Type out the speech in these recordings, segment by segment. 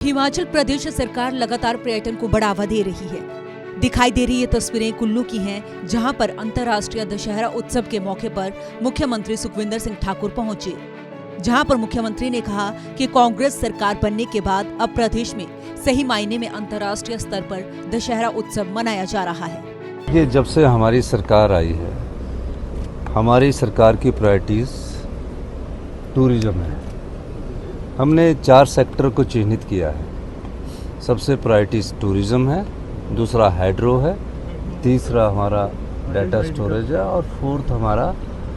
हिमाचल प्रदेश सरकार लगातार पर्यटन को बढ़ावा दे रही है। दिखाई दे रही ये तस्वीरें कुल्लू की हैं, जहां पर अंतर्राष्ट्रीय दशहरा उत्सव के मौके पर मुख्यमंत्री सुखविंदर सिंह ठाकुर पहुंचे। जहां पर मुख्यमंत्री ने कहा कि कांग्रेस सरकार बनने के बाद अब प्रदेश में सही मायने में अंतर्राष्ट्रीय स्तर पर दशहरा उत्सव मनाया जा रहा है। ये जब से हमारी सरकार आई है, हमारी सरकार की प्रायोरिटीज टूरिज्म है। हमने 4 सेक्टर को चिन्हित किया है। सबसे प्रायोरिटीज टूरिज्म है, दूसरा हाइड्रो है, तीसरा हमारा डाटा स्टोरेज है और फोर्थ हमारा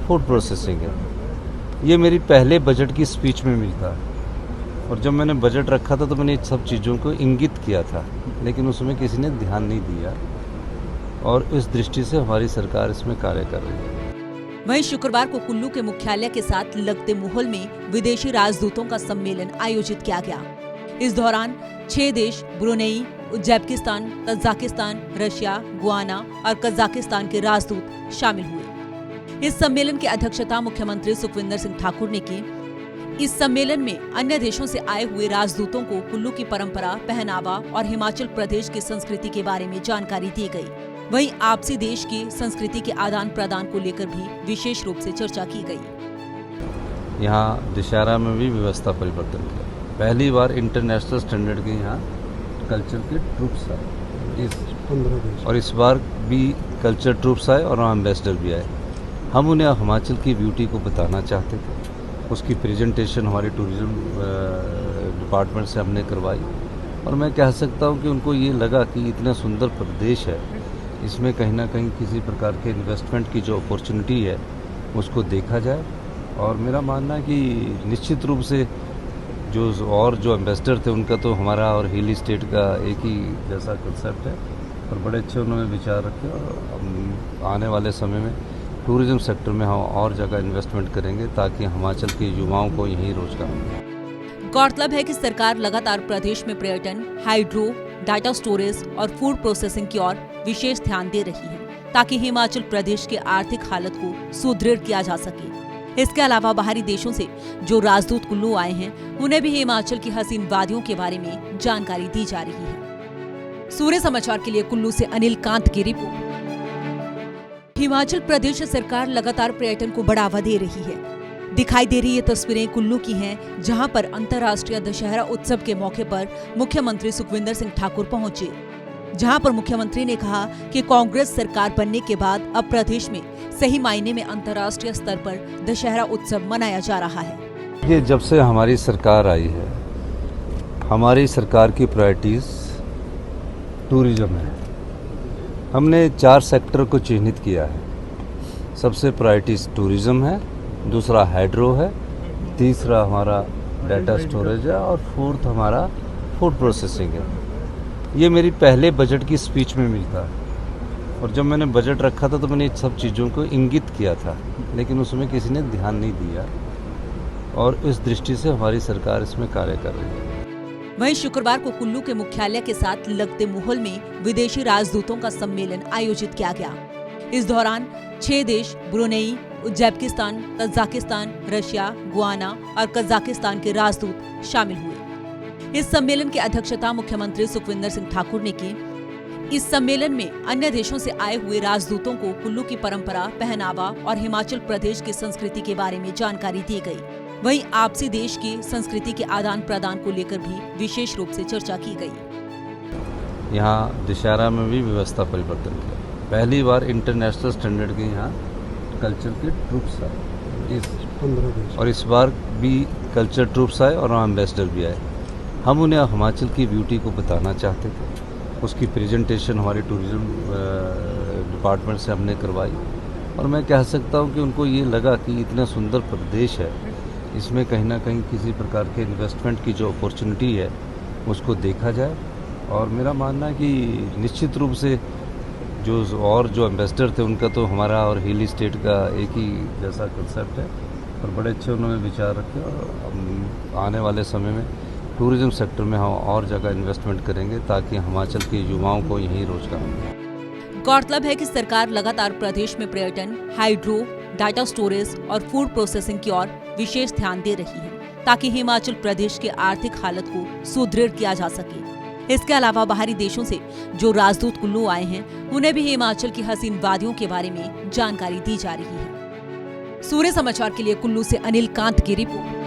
फूड प्रोसेसिंग है। ये मेरी पहले बजट की स्पीच में मिलता है और जब मैंने बजट रखा था तो मैंने इन सब चीज़ों को इंगित किया था, लेकिन उसमें किसी ने ध्यान नहीं दिया और इस दृष्टि से हमारी सरकार इसमें कार्य कर रही है। वहीं शुक्रवार को कुल्लू के मुख्यालय के साथ लगते मोहल में विदेशी राजदूतों का सम्मेलन आयोजित किया गया। इस दौरान 6 देश Brunei, Uzbekistan, Tajikistan, Russia, Guana और कजाकिस्तान के राजदूत शामिल हुए। इस सम्मेलन की अध्यक्षता मुख्यमंत्री सुखविंदर सिंह ठाकुर ने की। इस सम्मेलन में अन्य देशों से आए हुए राजदूतों को कुल्लू की परंपरा, पहनावा और हिमाचल प्रदेश की संस्कृति के बारे में जानकारी दी गई। वहीं आपसी देश की संस्कृति के आदान प्रदान को लेकर भी विशेष रूप से चर्चा की गई। यहाँ दशहरा में भी व्यवस्था परिवर्तन किया। पहली बार इंटरनेशनल स्टैंडर्ड के यहाँ कल्चर के ट्रूप्स आए और इस बार भी कल्चर ट्रूप्स आए और एम्बेसडर भी आए। हम उन्हें हिमाचल की ब्यूटी को बताना चाहते थे। उसकी प्रेजेंटेशन हमारे टूरिज्म डिपार्टमेंट से हमने करवाई और मैं कह सकता हूँ कि उनको ये लगा कि इतना सुंदर प्रदेश है, इसमें कहीं ना कहीं किसी प्रकार के इन्वेस्टमेंट की जो अपॉर्चुनिटी है उसको देखा जाए। और मेरा मानना है कि निश्चित रूप से जो एम्बेसडर थे उनका तो हमारा और हिली स्टेट का एक ही जैसा कंसेप्ट है और बड़े अच्छे उन्होंने विचार रखे और आने वाले समय में टूरिज्म सेक्टर में हम और जगह इन्वेस्टमेंट करेंगे ताकि हिमाचल के युवाओं को यहीं रोजगार मिले। गौरतलब है कि सरकार लगातार प्रदेश में पर्यटन, हाइड्रो, डाटा स्टोरेज और फूड प्रोसेसिंग की ओर विशेष ध्यान दे रही है ताकि हिमाचल प्रदेश के आर्थिक हालत को सुदृढ़ किया जा सके। इसके अलावा बाहरी देशों से जो राजदूत कुल्लू आए हैं, उन्हें भी हिमाचल की हसीन वादियों के बारे में जानकारी दी जा रही है। सूर्य समाचार के लिए कुल्लू से अनिल कांत की रिपोर्ट। हिमाचल प्रदेश सरकार लगातार पर्यटन को बढ़ावा दे रही है। दिखाई दे रही ये तस्वीरें कुल्लू की हैं, जहां पर अंतर्राष्ट्रीय दशहरा उत्सव के मौके पर मुख्यमंत्री सुखविंदर सिंह ठाकुर पहुंचे। जहां पर मुख्यमंत्री ने कहा कि कांग्रेस सरकार बनने के बाद अब प्रदेश में सही मायने में अंतर्राष्ट्रीय स्तर पर दशहरा उत्सव मनाया जा रहा है। ये जब से हमारी सरकार आई है, हमारी सरकार की प्रायोरिटीज टूरिज्म है। हमने 4 सेक्टर को चिन्हित किया है। सबसे प्रायोरिटीज टूरिज्म है, दूसरा हाइड्रो है, तीसरा हमारा डाटा स्टोरेज है और फोर्थ हमारा फूड प्रोसेसिंग है। ये मेरी पहले बजट की स्पीच में मिलता है और जब मैंने बजट रखा था तो मैंने इन सब चीज़ों को इंगित किया था, लेकिन उसमें किसी ने ध्यान नहीं दिया और इस दृष्टि से हमारी सरकार इसमें कार्य कर रही है। वहीं शुक्रवार को कुल्लू के मुख्यालय के साथ लगते मोहल में विदेशी राजदूतों का सम्मेलन आयोजित किया गया। इस दौरान 6 देश Brunei, Uzbekistan, Tajikistan, Russia, Guana और कजाकिस्तान के राजदूत शामिल हुए। इस सम्मेलन की अध्यक्षता मुख्यमंत्री सुखविंदर सिंह ठाकुर ने की। इस सम्मेलन में अन्य देशों से आए हुए राजदूतों को कुल्लू की परंपरा, पहनावा और हिमाचल प्रदेश की संस्कृति के बारे में जानकारी दी गई। वहीं आपसी देश की संस्कृति के आदान प्रदान को लेकर भी विशेष रूप से चर्चा की गई। यहाँ दशहरा में भी व्यवस्था परिवर्तन किया। पहली बार इंटरनेशनल स्टैंडर्ड के यहाँ कल्चर के ट्रूप्स आए और इस बार भी कल्चर ट्रूप्स आए और एम्बेसडर भी आए। हम उन्हें हिमाचल की ब्यूटी को बताना चाहते थे। उसकी प्रेजेंटेशन हमारे टूरिज्म डिपार्टमेंट से हमने करवाई और मैं कह सकता हूँ कि उनको ये लगा कि इतना सुंदर प्रदेश है, इसमें कहीं ना कहीं किसी प्रकार के इन्वेस्टमेंट की जो अपॉर्चुनिटी है उसको देखा जाए। और मेरा मानना है कि निश्चित रूप से जो एम्बेसडर थे उनका तो हमारा और हिली स्टेट का एक ही जैसा कंसेप्ट है और बड़े अच्छे उन्होंने विचार रखे और आने वाले समय में टूरिज्म सेक्टर में हम और जगह इन्वेस्टमेंट करेंगे ताकि हिमाचल के युवाओं को यहीं रोजगार मिले। गौरतलब है कि सरकार लगातार प्रदेश में पर्यटन, हाइड्रो, डाटा स्टोरेज और फूड प्रोसेसिंग की ओर विशेष ध्यान दे रही है ताकि हिमाचल प्रदेश के आर्थिक हालत को सुदृढ़ किया जा सके। इसके अलावा बाहरी देशों से जो राजदूत कुल्लू आए हैं, उन्हें भी हिमाचल की हसीन वादियों के बारे में जानकारी दी जा रही है। सूर्य समाचार के लिए कुल्लू से अनिल कांत की रिपोर्ट।